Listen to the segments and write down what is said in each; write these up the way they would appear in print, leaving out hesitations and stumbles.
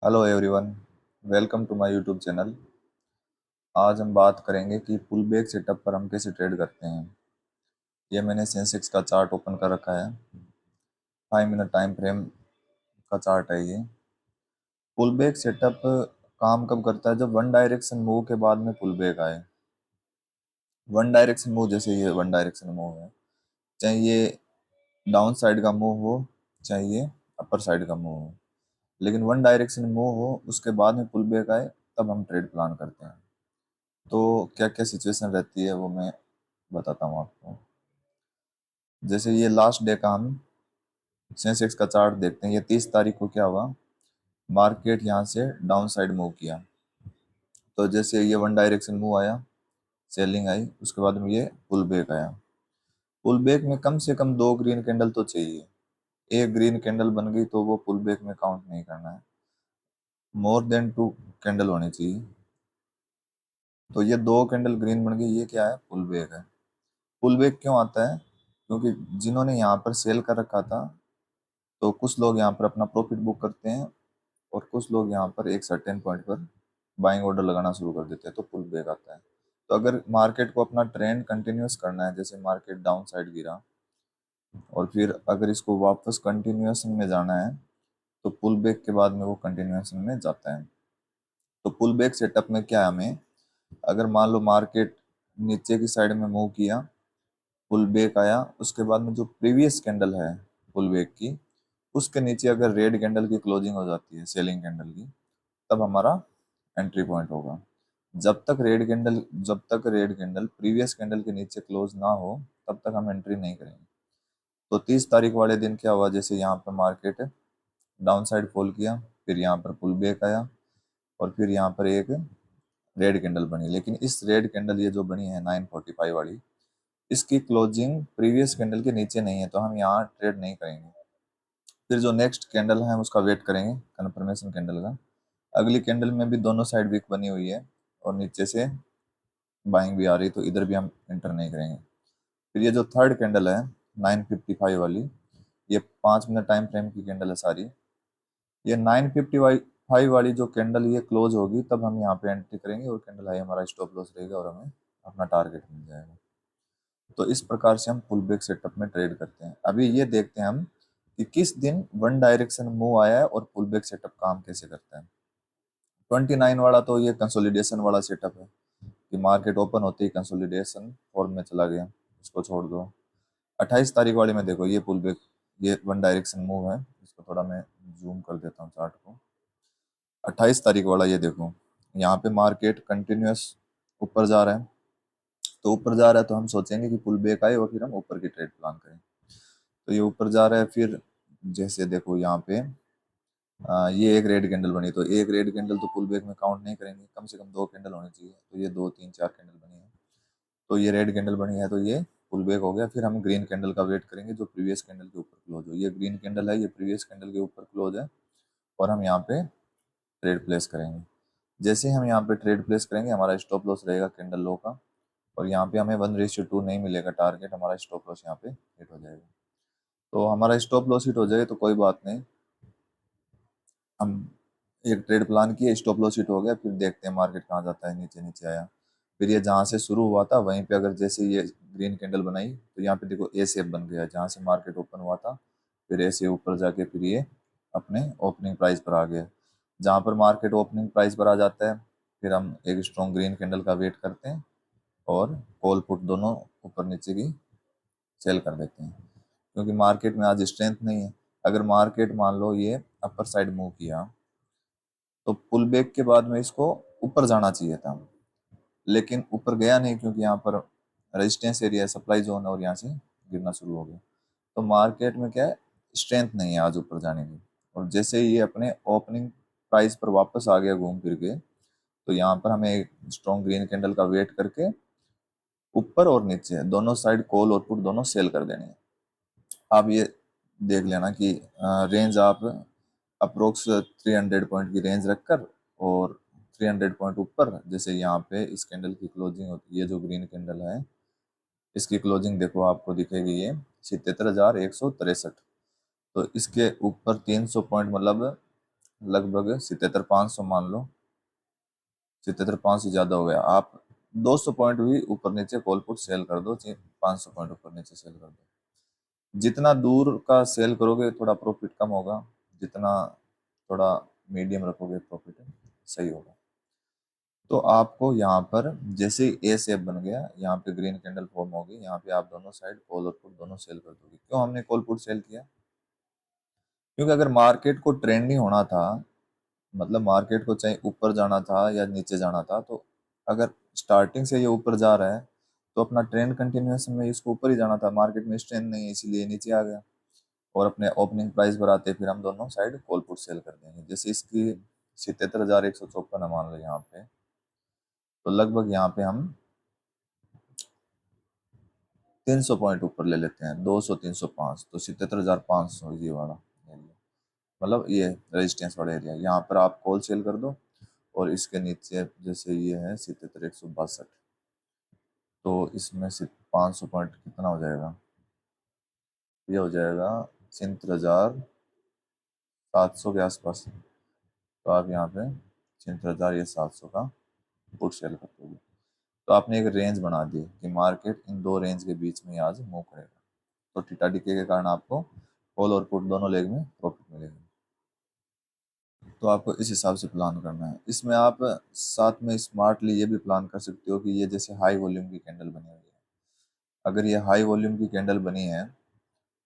Hello everyone, welcome to my YouTube channel. आज हम बात करेंगे कि पुल बैक सेटअप पर हम कैसे ट्रेड करते हैं। ये मैंने सेंसेक्स का चार्ट ओपन कर रखा है। 5 मिनट टाइम फ्रेम का चार्ट है ये। पुल बैक सेटअप काम कब करता है? जब वन डायरेक्शन मूव के बाद में पुल बैक आए। वन डायरेक्शन मूव, जैसे ये वन डायरेक्शन मूव है, चाहे ये डाउन साइड का मूव हो, चाहे ये अपर साइड का मूव हो, लेकिन वन डायरेक्शन मूव हो उसके बाद में पुल बैक आए, तब हम ट्रेड प्लान करते हैं। तो क्या क्या सिचुएशन रहती है वो मैं बताता हूँ आपको। जैसे ये लास्ट डे का हम सेंसेक्स का चार्ट देखते हैं। ये 30 तारीख को क्या हुआ, मार्केट यहाँ से डाउन साइड मूव किया। तो जैसे ये वन डायरेक्शन मूव आया, सेलिंग आई, उसके बाद में ये पुल बैक आया। पुल बैक में कम से कम 2 ग्रीन कैंडल तो चाहिए। एक ग्रीन कैंडल बन गई तो वो पुल बैक में काउंट नहीं करना है, मोर देन 2 कैंडल होनी चाहिए। तो ये 2 कैंडल ग्रीन बन गई, ये क्या है? पुल बैक है। पुल बैक क्यों आता है? क्योंकि जिन्होंने यहाँ पर सेल कर रखा था, तो कुछ लोग यहाँ पर अपना प्रॉफिट बुक करते हैं और कुछ लोग यहाँ पर एक सर्टेन पॉइंट पर बाइंग ऑर्डर लगाना शुरू कर देते हैं, तो पुल बैक आता है। तो अगर मार्केट को अपना ट्रेंड कंटिन्यूस करना है, जैसे मार्केट डाउन साइड गिरा और फिर अगर इसको वापस कंटिन्यूएशन में जाना है, तो पुल बैक के बाद में वो कंटिन्यूएशन में जाता है। तो पुल बैक सेटअप में क्या है, हमें अगर मान लो मार्केट नीचे की साइड में मूव किया, पुल बैक आया, उसके बाद में जो प्रीवियस कैंडल है पुल बैक की, उसके नीचे अगर रेड कैंडल की क्लोजिंग हो जाती है, सेलिंग कैंडल की, तब हमारा एंट्री पॉइंट होगा। जब तक रेड कैंडल प्रीवियस कैंडल के नीचे क्लोज ना हो, तब तक हम एंट्री नहीं करेंगे। तो 30 तारीख वाले दिन क्या हुआ, जैसे यहाँ पर मार्केट डाउन साइड फॉल किया, फिर यहाँ पर पुल बैक आया और फिर यहाँ पर एक रेड कैंडल बनी। लेकिन इस रेड कैंडल ये जो बनी है 945 वाली, इसकी क्लोजिंग प्रीवियस कैंडल के नीचे नहीं है, तो हम यहाँ ट्रेड नहीं करेंगे। फिर जो नेक्स्ट कैंडल है हम उसका वेट करेंगे, कन्फर्मेशन कैंडल का। अगली कैंडल में भी दोनों साइड वीक बनी हुई है और नीचे से बाइंग भी आ रही, तो इधर भी हम एंटर नहीं करेंगे। फिर ये जो थर्ड कैंडल है 955 वाली, ये 5 मिनट टाइम फ्रेम की कैंडल है सारी। ये 955 वाली जो कैंडल ये क्लोज होगी, तब हम यहाँ पे एंट्री करेंगे और कैंडल हाई हमारा स्टॉप लॉस रहेगा और हमें अपना टारगेट मिल जाएगा। तो इस प्रकार से हम पुल बैक सेटअप में ट्रेड करते हैं। अभी ये देखते हैं हम कि किस दिन वन डायरेक्शन मूव आया है और पुल बैक सेटअप काम कैसे करता है। 29 वाला तो ये कंसोलिडेशन वाला सेटअप है कि मार्केट ओपन होते ही कंसोलिडेशन फॉर्म में चला गया, इसको छोड़ दो। 28 तारीख वाले में देखो, ये पुल बैक, ये वन डायरेक्शन मूव है। इसको थोड़ा मैं जूम कर देता हूँ चार्ट को। 28 तारीख वाला ये देखो, यहाँ पे मार्केट कंटिन्यूस ऊपर जा रहा है। तो ऊपर जा रहा है तो हम सोचेंगे कि पुल बैक आए और फिर हम ऊपर की ट्रेड प्लान करें। तो ये ऊपर जा रहा है, फिर जैसे देखो यहाँ पे ये एक रेड कैंडल बनी, तो एक रेड कैंडल तो पुल बैक में काउंट नहीं करेंगे, कम से कम 2 कैंडल होनी चाहिए। तो ये 2 3 4 कैंडल बनी है, तो ये रेड कैंडल बनी है, तो ये पुल बैक हो गया। फिर हम ग्रीन कैंडल का वेट करेंगे जो प्रीवियस कैंडल के ऊपर क्लोज हो। ये ग्रीन कैंडल है, ये प्रीवियस कैंडल के ऊपर क्लोज है और हम यहाँ पे ट्रेड प्लेस करेंगे। जैसे हम यहाँ पे ट्रेड प्लेस करेंगे, हमारा स्टॉप लॉस रहेगा कैंडल लो का, और यहाँ पे हमें 1:2 नहीं मिलेगा टारगेट, हमारा स्टॉप लॉस यहाँ पे हिट हो जाएगा। तो हमारा स्टॉप लॉस हिट हो जाए तो कोई बात नहीं, हम एक ट्रेड प्लान किए, स्टॉप लॉस हिट हो गया, फिर देखते हैं मार्केट कहाँ जाता है। नीचे नीचे आया, फिर ये जहाँ से शुरू हुआ था वहीं पे अगर जैसे ये ग्रीन कैंडल बनाई, तो यहाँ पे देखो ए शेप बन गया, जहाँ से मार्केट ओपन हुआ था, फिर ऐसे ऊपर जाके फिर ये अपने ओपनिंग प्राइस पर आ गया। जहाँ पर मार्केट ओपनिंग प्राइस पर आ जाता है, फिर हम एक स्ट्रॉन्ग ग्रीन कैंडल का वेट करते हैं और कॉल पुट दोनों ऊपर नीचे की सेल कर देते हैं, क्योंकि मार्केट में आज स्ट्रेंथ नहीं है। अगर मार्केट मान लो ये अपर साइड मूव किया, तो पुल बैक के बाद में इसको ऊपर जाना चाहिए था, लेकिन ऊपर गया नहीं, क्योंकि यहाँ पर रेजिस्टेंस एरिया है, सप्लाई जोन है, और यहाँ से गिरना शुरू हो गया। तो मार्केट में क्या है, स्ट्रेंथ नहीं है आज ऊपर जाने की। और जैसे ही ये अपने ओपनिंग प्राइस पर वापस आ गया घूम फिर के, तो यहाँ पर हमें एक स्ट्रॉन्ग ग्रीन कैंडल का वेट करके ऊपर और नीचे दोनों साइड कॉल और पुट दोनों सेल कर देनी है। आप ये देख लेना कि रेंज आप अप्रोक्स 300 पॉइंट की रेंज रखकर, और 300 पॉइंट ऊपर, जैसे यहाँ पे इस कैंडल की क्लोजिंग होती है, जो ग्रीन कैंडल है इसकी क्लोजिंग देखो आपको दिखेगी ये 77,163। तो इसके ऊपर 300 पॉइंट मतलब लगभग 77,500 मान लो, 77,500 ज्यादा हो गया। आप 200 पॉइंट भी ऊपर नीचे कॉल पुट सेल कर दो, 500 पॉइंट ऊपर नीचे सेल कर दो। जितना दूर का सेल करोगे थोड़ा प्रॉफिट कम होगा, जितना थोड़ा मीडियम रखोगे प्रॉफिट सही होगा। तो आपको यहाँ पर जैसे ए शेप बन गया, यहाँ पे ग्रीन कैंडल फॉर्म होगी, यहाँ पे आप दोनों साइड कॉल और पुट दोनों सेल कर दोगे। क्यों हमने कॉल पुट सेल किया? क्योंकि अगर मार्केट को ट्रेंड ही होना था, मतलब मार्केट को चाहे ऊपर जाना था या नीचे जाना था, तो अगर स्टार्टिंग से ये ऊपर जा रहा है तो अपना ट्रेंड कंटिन्यूएशन में इसको ऊपर ही जाना था। मार्केट में स्ट्रेंथ नहीं है इसीलिए नीचे आ गया, और अपने ओपनिंग प्राइस बढ़ाते फिर हम दोनों साइड कॉल पुट सेल कर देंगे। जैसे इसकी 77,154 है मान लो यहाँ पे, तो लगभग यहाँ पे हम 300 पॉइंट ऊपर ले लेते हैं, 200, 305, तो 77,500 ये वाला एरिया, मतलब ये रेजिस्टेंस वाला एरिया, यहाँ पर आप कॉल सेल कर दो। और इसके नीचे जैसे ये है 77,162, तो इसमें से 500 पॉइंट कितना हो जाएगा? ये हो जाएगा 77,700 के आसपास। तो आप यहाँ पे 77,700 का पुट सेल कर दोगे। तो आपने एक रेंज बना दी कि मार्केट इन दो रेंज के बीच में आज मूव करेगा, तो थीटा डीके के कारण आपको कॉल और पुट दोनों लेग में प्रॉफिट मिलेगा। तो आपको इस हिसाब से प्लान करना है। इसमें आप साथ में स्मार्टली ये भी प्लान कर सकते हो कि ये जैसे हाई वॉल्यूम की कैंडल बनी हुई है, अगर ये हाई वॉल्यूम की कैंडल बनी है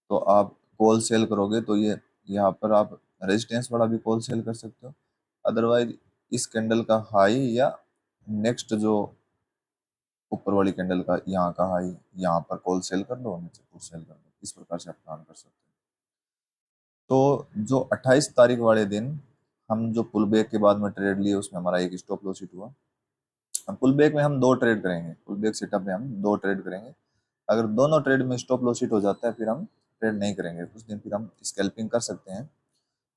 तो आप कॉल सेल करोगे तो ये यहाँ पर आप रेजिस्टेंस वाला भी कॉल सेल कर सकते हो। अदरवाइज इस कैंडल का हाई या नेक्स्ट जो ऊपर वाली कैंडल का यहाँ का हाई, यहाँ पर कॉल सेल कर दो, नीचे पुट सेल कर दो। इस प्रकार से आप प्लान कर सकते हो। तो जो 28 तारीख वाले दिन हम जो पुल बैक के बाद में ट्रेड लिए उसमें हमारा एक स्टॉप लॉस हिट हुआ। हम पुल बैक में हम दो ट्रेड करेंगे, पुल बैक सेटअप में हम दो ट्रेड करेंगे। अगर दोनों ट्रेड में स्टॉप लॉस हिट हो जाता है फिर हम ट्रेड नहीं करेंगे उस दिन, फिर हम स्कैल्पिंग कर सकते हैं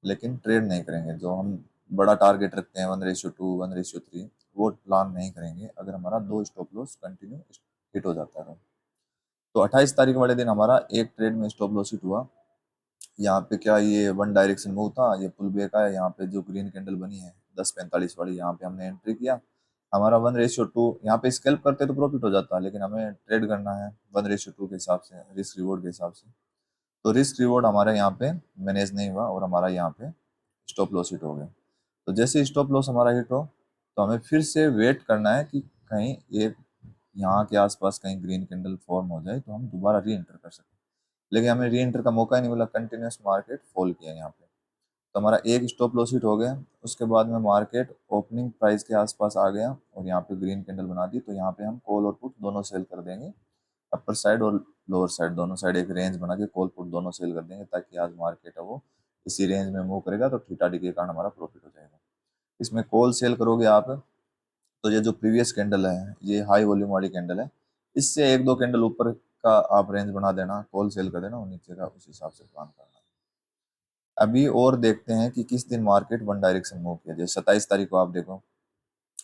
लेकिन ट्रेड नहीं करेंगे। जो हम बड़ा टारगेट रखते हैं 1:2, 1:3, वो प्लान नहीं करेंगे अगर हमारा दो स्टॉप लॉस कंटिन्यू हिट हो जाता है। तो 28 तारीख वाले दिन हमारा एक ट्रेड में स्टॉप लॉस हिट हुआ। यहाँ पे क्या ये वन डायरेक्शन मूव था, ये पुल बैक आया, यहाँ पे जो ग्रीन कैंडल बनी है 10:45 वाली, यहाँ पे हमने एंट्री किया। हमारा 1:2, यहाँ पे स्केल्प करते तो प्रॉफिट हो जाता, लेकिन हमें ट्रेड करना है 1:2 के हिसाब से, रिस्क रिवॉर्ड के हिसाब से। तो रिस्क रिवॉर्ड हमारे यहाँ पे मैनेज नहीं हुआ और हमारा यहाँ पे स्टॉप लॉस हिट हो गया। तो जैसे स्टॉप लॉस हमारा हिट हो तो हमें फिर से वेट करना है कि कहीं ये यहाँ के आसपास कहीं ग्रीन कैंडल फॉर्म हो जाए तो हम दोबारा री एंटर कर सकते हैं। लेकिन हमें री एंटर का मौका ही नहीं मिला, कंटिन्यूस मार्केट फॉल किया यहाँ पे। तो हमारा एक स्टॉप लॉस हिट हो गया। उसके बाद में मार्केट ओपनिंग प्राइस के आसपास आ गया और यहाँ पे ग्रीन कैंडल बना दी, तो यहाँ पे हम कॉल और पुट दोनों सेल कर देंगे। अपर साइड और लोअर साइड दोनों साइड एक रेंज बना के कॉल पुट दोनों सेल कर देंगे, ताकि आज मार्केट है वो इसी रेंज में मूव करेगा, तो थीटा डी के कारण हमारा प्रॉफिट हो जाएगा। इसमें कॉल सेल करोगे आप तो ये जो प्रीवियस कैंडल है ये हाई वॉल्यूम वाली कैंडल है, इससे एक दो कैंडल ऊपर का आप रेंज बना देना, कॉल सेल कर देना, और नीचे का उस हिसाब से प्लान करना। अभी और देखते हैं कि किस दिन मार्केट वन डायरेक्शन मूव किया। जैसे 27 तारीख को आप देखो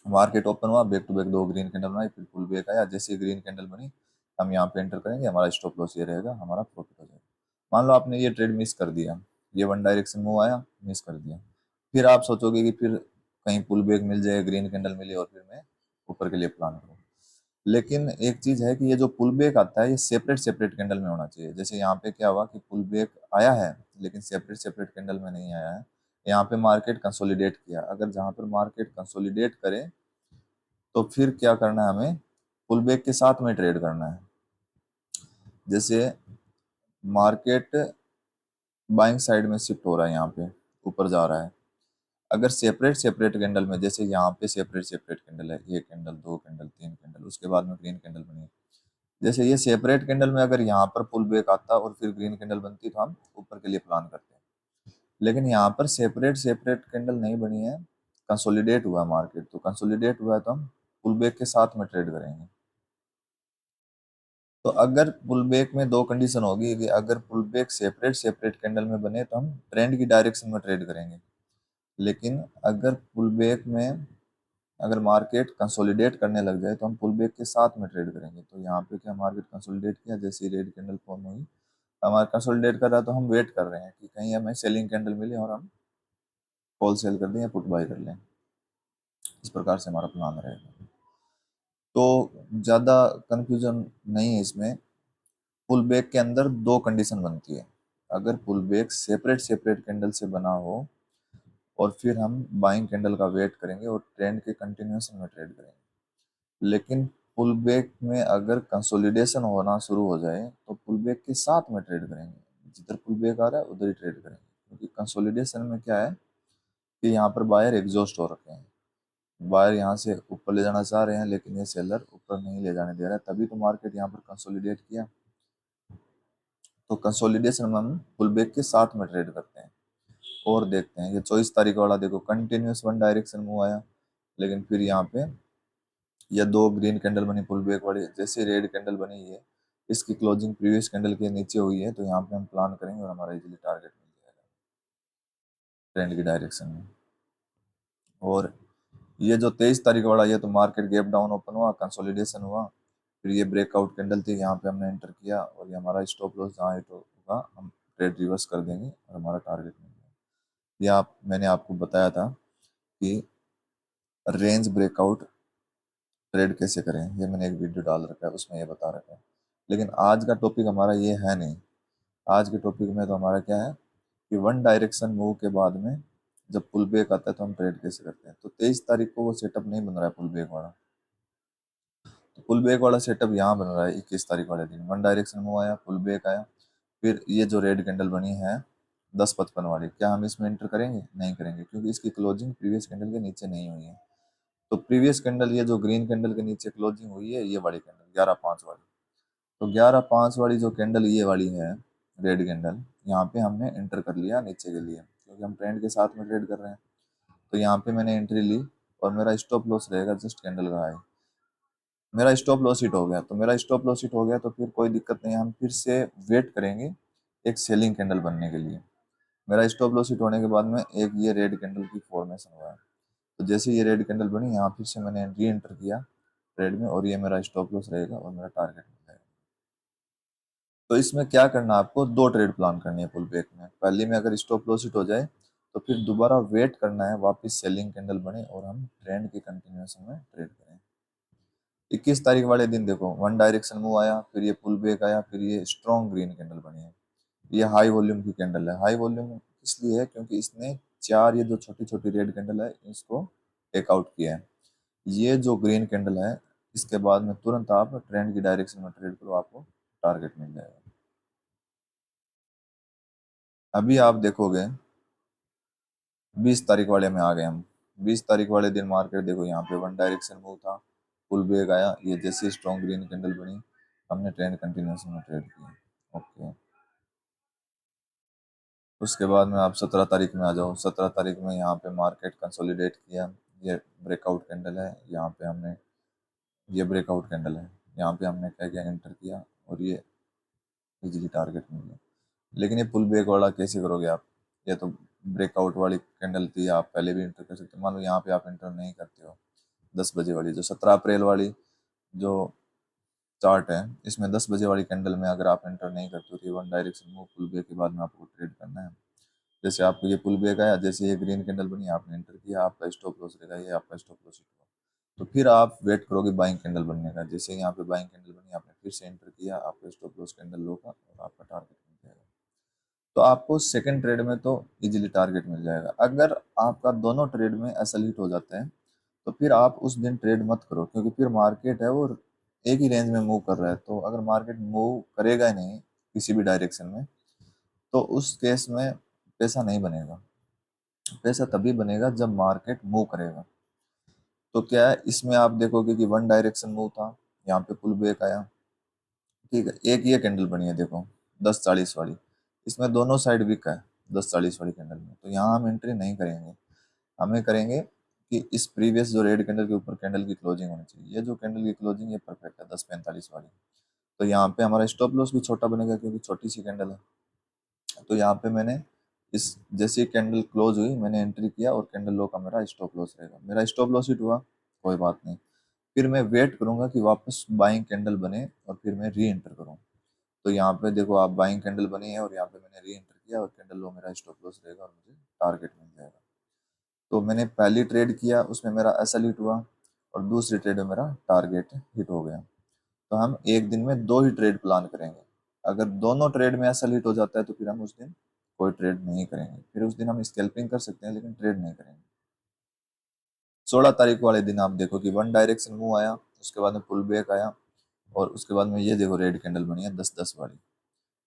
मार्केट ओपन हुआ, बैक टू बैक दो ग्रीन कैंडल बनाई, फिर पुल बैक आया। जैसे ग्रीन कैंडल बनी हम यहाँ पे एंटर करेंगे, हमारा स्टॉप लॉस ये रहेगा, हमारा प्रॉफिट हो जाएगा। मान लो आपने ये ट्रेड मिस कर दिया, ये वन डायरेक्शन मूव आया मिस कर दिया, फिर आप सोचोगे कि फिर कहीं पुल बैक मिल जाए, ग्रीन कैंडल मिले और फिर मैं ऊपर के लिए प्लान करूँ। लेकिन एक चीज है कि ये जो पुल बैक आता है ये सेपरेट सेपरेट कैंडल में होना चाहिए। जैसे यहाँ पे क्या हुआ कि पुल बैक आया है लेकिन सेपरेट सेपरेट कैंडल में नहीं आया है, यहाँ पे मार्केट कंसोलिडेट किया। अगर जहाँ पर मार्केट कंसोलिडेट करे तो फिर क्या करना है, हमें पुल बैक के साथ में ट्रेड करना है। जैसे मार्केट बाइंग साइड में शिफ्ट हो रहा है, यहाँ पे ऊपर जा रहा है, अगर सेपरेट सेपरेट कैंडल में, जैसे यहाँ पे सेपरेट सेपरेट कैंडल है, एक कैंडल, दो कैंडल, तीन कैंडल, उसके बाद में ग्रीन कैंडल बनी है, जैसे ये सेपरेट कैंडल में अगर यहाँ पर पुल बैक आता और फिर ग्रीन कैंडल बनती तो हम ऊपर के लिए प्लान करते हैं। लेकिन यहाँ पर सेपरेट सेपरेट कैंडल नहीं बनी है, कंसोलिडेट हुआ मार्केट, तो कंसोलिडेट हुआ है तो हम पुल बैक के साथ में ट्रेड करेंगे। तो अगर पुल बैक में दो कंडीशन होगी कि अगर pull back separate separate candle में बने तो हम ट्रेंड की डायरेक्शन में ट्रेड करेंगे। लेकिन अगर पुल बैक में अगर मार्केट कंसोलिडेट करने लग जाए तो हम पुल बैक के साथ में ट्रेड करेंगे। तो यहाँ पे क्या मार्केट कंसोलिडेट किया, जैसे रेड कैंडल फॉर्म हुई, हमारा कंसोलिडेट कर रहा है तो हम वेट कर रहे हैं कि कहीं हमें सेलिंग कैंडल मिले और हम कॉल सेल कर दें या पुट बाय कर लें, इस प्रकार से हमारा प्लान रहेगा। तो ज़्यादा कंफ्यूजन नहीं है इसमें। पुल बैक के अंदर दो कंडीशन बनती है। अगर pull back separate separate candle से बना हो और फिर हम बाइंग कैंडल का वेट करेंगे और ट्रेंड के कंटिन्यूएशन में ट्रेड करेंगे। लेकिन पुल बैक में अगर कंसोलिडेशन होना शुरू हो जाए तो पुल बैक के साथ में ट्रेड करेंगे, जिधर पुल बैक आ रहा है उधर ही ट्रेड करेंगे, क्योंकि कंसोलिडेशन में क्या है कि यहाँ पर बायर एग्जॉस्ट हो रखे हैं। बायर यहाँ से ऊपर ले जाना चाह रहे हैं लेकिन ये सेलर ऊपर नहीं ले जाने दे रहा है, तभी तो मार्केट यहाँ पर कंसोलिडेट किया। तो कंसोलिडेशन में हम पुल बैक के साथ में ट्रेड करते हैं। और देखते हैं ये 24 तारीख वाला, देखो कंटिन्यूस वन डायरेक्शन मूव आया, लेकिन फिर यहाँ पे ये दो ग्रीन कैंडल बनी पुल बैक वाली, जैसे रेड कैंडल बनी है इसकी क्लोजिंग प्रीवियस कैंडल के नीचे हुई है, तो यहाँ पे हम प्लान करेंगे और हमारा इजीली टारगेट मिल जाएगा ट्रेंड की डायरेक्शन में। और ये जो 23 तारीख वाला, ये तो मार्केट गैप डाउन ओपन हुआ, कंसोलिडेशन हुआ, फिर ये ब्रेकआउट कैंडल थी, यहाँ पे हमने एंटर किया और ये हमारा स्टॉप लॉस जहाँ हिट होगा हम ट्रेड रिवर्स कर देंगे और हमारा टारगेट मिल जाएगा। ये मैंने आपको बताया था कि रेंज ब्रेकआउट ट्रेड कैसे करें, ये मैंने एक वीडियो डाल रखा है, उसमें ये बता रखा है। लेकिन आज का टॉपिक हमारा ये है नहीं। आज के टॉपिक में तो हमारा क्या है कि वन डायरेक्शन मूव के बाद में जब पुल बैक आता है तो हम ट्रेड कैसे करते हैं। तो 23 तारीख को वो सेटअप नहीं बन रहा है पुल बैक वाला। तो पुल बैक वाला सेटअप यहाँ बन रहा है 21 तारीख वाले दिन। वन डायरेक्शन मूव आया, पुल बैक आया, फिर ये जो रेड कैंडल बनी है 10:55 वाली, क्या हम इसमें एंटर करेंगे? नहीं करेंगे, क्योंकि इसकी क्लोजिंग प्रीवियस कैंडल के नीचे नहीं हुई है। तो प्रीवियस कैंडल, ये जो ग्रीन कैंडल के नीचे क्लोजिंग हुई है, ये वाली कैंडल 11:05 वाली, तो 11:05 वाली जो कैंडल ये वाली है रेड कैंडल, यहाँ पे हमने एंटर कर लिया नीचे के लिए, क्योंकि हम ट्रेंड के साथ में ट्रेड कर रहे हैं। तो यहाँ पे मैंने एंट्री ली और मेरा स्टॉप लॉस रहेगा जस्ट कैंडल का हाई। मेरा स्टॉप लॉस हिट हो गया, तो मेरा स्टॉप लॉस हिट हो गया तो फिर कोई दिक्कत नहीं है, हम फिर से वेट करेंगे एक सेलिंग कैंडल बनने के लिए। मेरा स्टॉप लॉस हिट होने के बाद में एक ये रेड कैंडल की फॉर्मेशन हुआ है, तो जैसे ये रेड कैंडल बनी यहाँ फिर से मैंने री एंटर किया ट्रेड में और ये मेरा स्टॉप लॉस रहेगा और मेरा टारगेट मिल जाएगा। तो इसमें क्या करना है, आपको दो ट्रेड प्लान करनी है पुल बैक में। पहली में अगर स्टॉप लॉस हिट हो जाए तो फिर दोबारा वेट करना है वापस सेलिंग कैंडल बने और हम ट्रेंड की कंटिन्यूएशन में ट्रेड करें। 21 तारीख वाले दिन देखो वन डायरेक्शन मूव आया, फिर ये पुल बैक आया, फिर ये स्ट्रॉन्ग ग्रीन कैंडल बनी है। ये हाई वॉल्यूम की कैंडल है। हाई वॉल्यूम इसलिए है क्योंकि इसने चार ये जो छोटी छोटी रेड कैंडल है इसको टेक आउट किया है। ये जो ग्रीन कैंडल है इसके बाद में तुरंत आप ट्रेंड की डायरेक्शन में ट्रेड करो, आपको टारगेट मिल जाएगा। अभी आप देखोगे 20 तारीख वाले में आ गए हम। 20 तारीख वाले दिन मार्केट देखो यहाँ पे वन डायरेक्शन मूव था, पुल बैक आया, ये जैसे स्ट्रॉन्ग ग्रीन कैंडल बनी हमने ट्रेंड कंटिन्यूएशन में ट्रेड किया। ओके, उसके बाद में आप 17 तारीख में आ जाओ। 17 तारीख में यहाँ पे मार्केट कंसोलिडेट किया, ये ब्रेकआउट कैंडल है, यहाँ पे हमने ये ब्रेकआउट कैंडल है, यहाँ पे हमने क्या किया एंटर किया और ये इजीली टारगेट मिल गया। लेकिन ये पुल बैक वाला कैसे करोगे आप? ये तो ब्रेकआउट वाली कैंडल थी, आप पहले भी एंटर कर सकते हो। मान लो यहाँ पे आप एंटर नहीं करते हो, 10 बजे वाली जो 17 अप्रैल वाली जो चार्ट है, इसमें 10 बजे वाली कैंडल में अगर आप एंटर नहीं करते हो तो ये one direction move pull back के बाद में आपको ट्रेड करना है। जैसे आपको ये पुल बैक आया, जैसे ये ग्रीन कैंडल बनी, आपने एंटर किया, आपका स्टॉप लॉस रहेगा, ये आपका स्टॉप लॉस हुआ, तो फिर आप वेट करोगे बाइंग कैंडल बनने का। जैसे यहाँ पे बाइंग कैंडल बनी, आपने फिर से एंटर किया, आपका स्टॉप लॉस कैंडल लो का और आपका टारगेट मिल जाएगा। तो आपको सेकंड ट्रेड में तो इजीली टारगेट मिल जाएगा। अगर आपका दोनों ट्रेड में एसल हिट हो जाते हैं तो फिर आप उस दिन ट्रेड मत करो, क्योंकि फिर मार्केट है वो एक ही रेंज में मूव कर रहा है। तो अगर मार्केट मूव करेगा ही नहीं किसी भी डायरेक्शन में तो उस केस में पैसा नहीं बनेगा। पैसा तभी बनेगा जब मार्केट मूव करेगा। तो क्या है, इसमें आप देखोगे कि वन डायरेक्शन मूव था, यहाँ पे पुल बैक आया, ठीक है, एक ये कैंडल बनी है देखो 10:40 वाली, इसमें दोनों साइड विक है 10:40 वाली कैंडल में, तो यहाँ हम एंट्री नहीं करेंगे। हमें करेंगे कि इस प्रीवियस जो रेड कैंडल के ऊपर कैंडल की क्लोजिंग होनी चाहिए, ये जो कैंडल की क्लोजिंग ये परफेक्ट है 10:45 वाली, तो यहाँ पे हमारा स्टॉप लॉस भी छोटा बनेगा क्योंकि छोटी सी कैंडल है। तो यहाँ पे मैंने इस जैसे कैंडल क्लोज हुई मैंने एंट्री किया और कैंडल लो का मेरा स्टॉप लॉस रहेगा। मेरा स्टॉप लॉस हिट हुआ कोई बात नहीं, फिर मैं वेट करूंगा कि वापस बाइंग कैंडल बने और फिर मैं री एंटर करूँ। तो यहाँ पे देखो आप बाइंग कैंडल बनी है और यहाँ पे मैंने री एंटर किया और कैंडल लो मेरा स्टॉप लॉस रहेगा और मुझे टारगेट मिल जाएगा। तो मैंने पहली ट्रेड किया, उसमें मेरा एसएल हिट हुआ, और दूसरी ट्रेड में मेरा टारगेट हिट हो गया। तो हम एक दिन में 2 ही ट्रेड प्लान करेंगे। अगर दोनों ट्रेड में एसएल हिट हो जाता है तो फिर हम उस दिन कोई ट्रेड नहीं करेंगे, फिर उस दिन हम स्कैल्पिंग कर सकते हैं लेकिन ट्रेड नहीं करेंगे। 16 तारीख वाले दिन आप देखो कि वन डायरेक्शन मूव आया, उसके बाद में पुल बैक आया, और उसके बाद में ये देखो रेड कैंडल बनी है 10-10 वाली,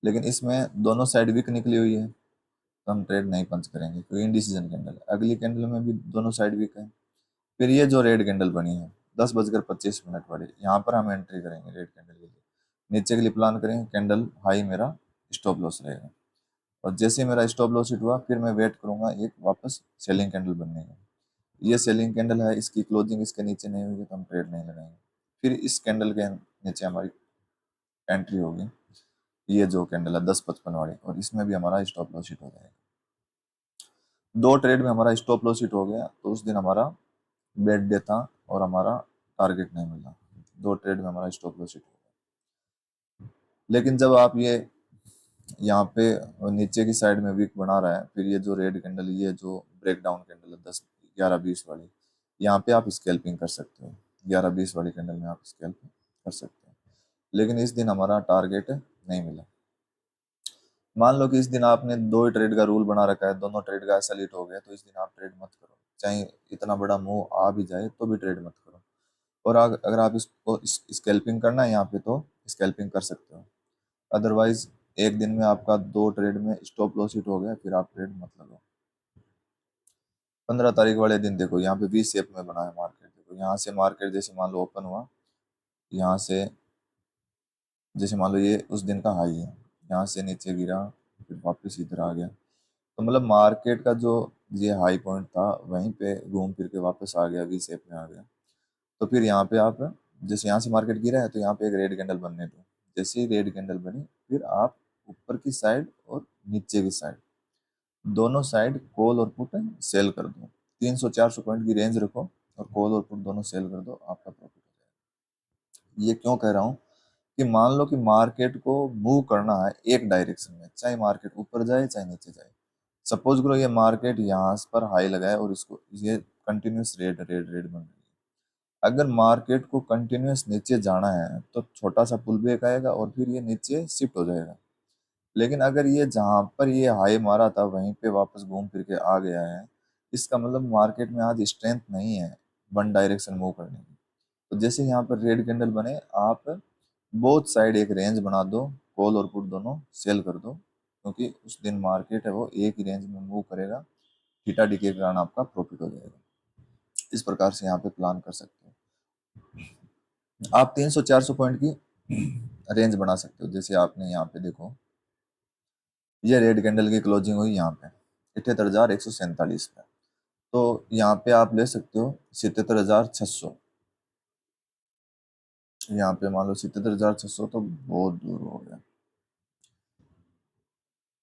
लेकिन इसमें दोनों साइड वीक निकली हुई है, तो हम ट्रेड नहीं पंच करेंगे क्योंकि इनडिसीजन कैंडल है। अगली कैंडल में भी दोनों साइड वीक है। फिर ये जो रेड कैंडल बनी है 10:25 वाली, यहाँ पर हम एंट्री करेंगे रेड कैंडल के लिए। नीचे के लिए प्लान करेंगे, कैंडल हाई मेरा स्टॉप लॉस रहेगा, और जैसे ही मेरा स्टॉप लॉस हिट हुआ फिर मैं वेट करूंगा एक वापस सेलिंग कैंडल बनने का। ये सेलिंग कैंडल है, इसकी क्लोजिंग इसके नीचे नहीं हुई तो हम ट्रेड नहीं लगाएंगे। फिर इस कैंडल के नीचे हमारी एंट्री होगी, ये जो कैंडल है 10:55 वाली, और इसमें भी हमारा स्टॉप लॉस हिट हो जाएगा। 2 ट्रेड में हमारा स्टॉप लॉस हिट हो गया, तो उस दिन हमारा बैड डे था और हमारा टारगेट नहीं मिला। 2 ट्रेड में हमारा स्टॉप लॉस हिट हो गया। लेकिन जब आप ये यहाँ पे नीचे की साइड में वीक बना रहा है, फिर ये जो रेड कैंडल, ये जो ब्रेक डाउन कैंडल है 10-11-20 वाली, यहाँ पे आप स्कैल्पिंग कर सकते हो। 11-20 वाली कैंडल में आप स्कैल्पिंग कर सकते हो, लेकिन इस दिन हमारा टारगेट नहीं मिला। मान लो कि इस दिन आपने 2 ही ट्रेड का रूल बना रखा है, दोनों ट्रेड का एसएल हो गया, तो इस दिन आप ट्रेड मत करो, चाहे इतना बड़ा मूव आ भी जाए तो भी ट्रेड मत करो। और अगर आप इसको स्कैल्पिंग करना है यहाँ पे तो स्कैल्पिंग कर सकते हो, अदरवाइज एक दिन में आपका 2 ट्रेड में स्टॉप लॉस हिट हो गया, फिर आप ट्रेड मत लगाओ। 15 तारीख वाले दिन देखो यहाँ पे वी शेप में बना है मार्केट, देखो यहाँ से मार्केट जैसे मान लो ओपन हुआ, यहाँ से जैसे मान लो ये उस दिन का हाई है, यहाँ से नीचे गिरा, फिर वापस इधर आ गया, तो मतलब मार्केट का जो ये हाई पॉइंट था वहीं पे घूम फिर के वापस आ गया, वी शेप में आ गया। तो फिर यहाँ पे आप, जैसे यहाँ से मार्केट गिरा है तो यहाँ पे एक रेड कैंडल बनने दो, जैसे ही रेड कैंडल बनी फिर आप ऊपर की साइड और नीचे की साइड दोनों साइड कॉल और पुट सेल कर दो। 300-400 पॉइंट की रेंज रखो और कॉल और पुट दोनों सेल कर दो, आपका प्रॉफिट हो जाएगा। ये क्यों कह रहा हूँ कि मान लो कि मार्केट को मूव करना है एक डायरेक्शन में, चाहे मार्केट ऊपर जाए चाहे नीचे जाए। सपोज करो ये मार्केट यहाँ पर हाई लगाए और इसको ये कंटिन्यूस रेड रेड रेड बन रही है। अगर मार्केट को कंटिन्यूस नीचे जाना है तो छोटा सा पुल बैक आएगा और फिर ये नीचे शिफ्ट हो जाएगा। लेकिन अगर ये जहां पर ये हाई मारा था वहीं पे वापस घूम फिर के आ गया है, इसका मतलब मार्केट में आज स्ट्रेंथ नहीं है वन डायरेक्शन मूव करने की। तो जैसे यहाँ पर रेड कैंडल बने, आप बोथ साइड एक रेंज बना दो, कॉल और पुट दोनों सेल कर दो, क्योंकि उस दिन मार्केट है वो एक ही रेंज में मूव करेगा, थीटा डी के कारण आपका प्रॉफिट हो जाएगा। इस प्रकार से यहाँ पे प्लान कर सकते हो। आप 300-400 पॉइंट की रेंज बना सकते हो। जैसे आपने यहाँ पे देखो ये रेड कैंडल की क्लोजिंग हुई यहाँ पे 78,147 पे, तो यहाँ पे आप ले सकते हो 77,600। यहाँ पे मान लो 77,600 तो बहुत दूर हो गया,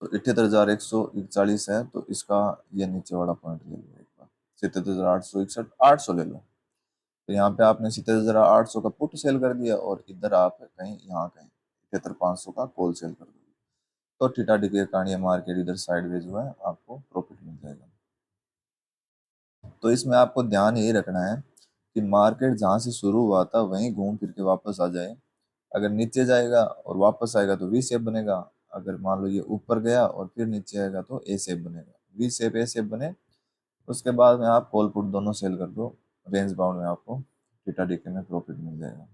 तो 78,141 है, तो इसका ये नीचे वाला पॉइंट ले लो एक बार, 77,861, 800 ले लो। तो यहाँ पे आपने 77,800 का पुट सेल कर दिया और इधर आप कहीं यहाँ कहीं 73,500 का कॉल सेल कर दोगे, तो थीटा डी के कारण ये मार्केट इधर साइडवेज हुआ है, आपको प्रॉफिट मिल जाएगा। तो इसमें आपको ध्यान यही रखना है कि मार्केट जहाँ से शुरू हुआ था वहीं घूम फिर के वापस आ जाए। अगर नीचे जाएगा और वापस आएगा तो वी शेप बनेगा, अगर मान लो ये ऊपर गया और फिर नीचे आएगा तो ए शेप बनेगा। वी शेप ए शेप बने, उसके बाद में आप कॉल पुट दोनों सेल कर दो, रेंज बाउंड में आपको थीटा डी के में प्रॉफिट मिल जाएगा।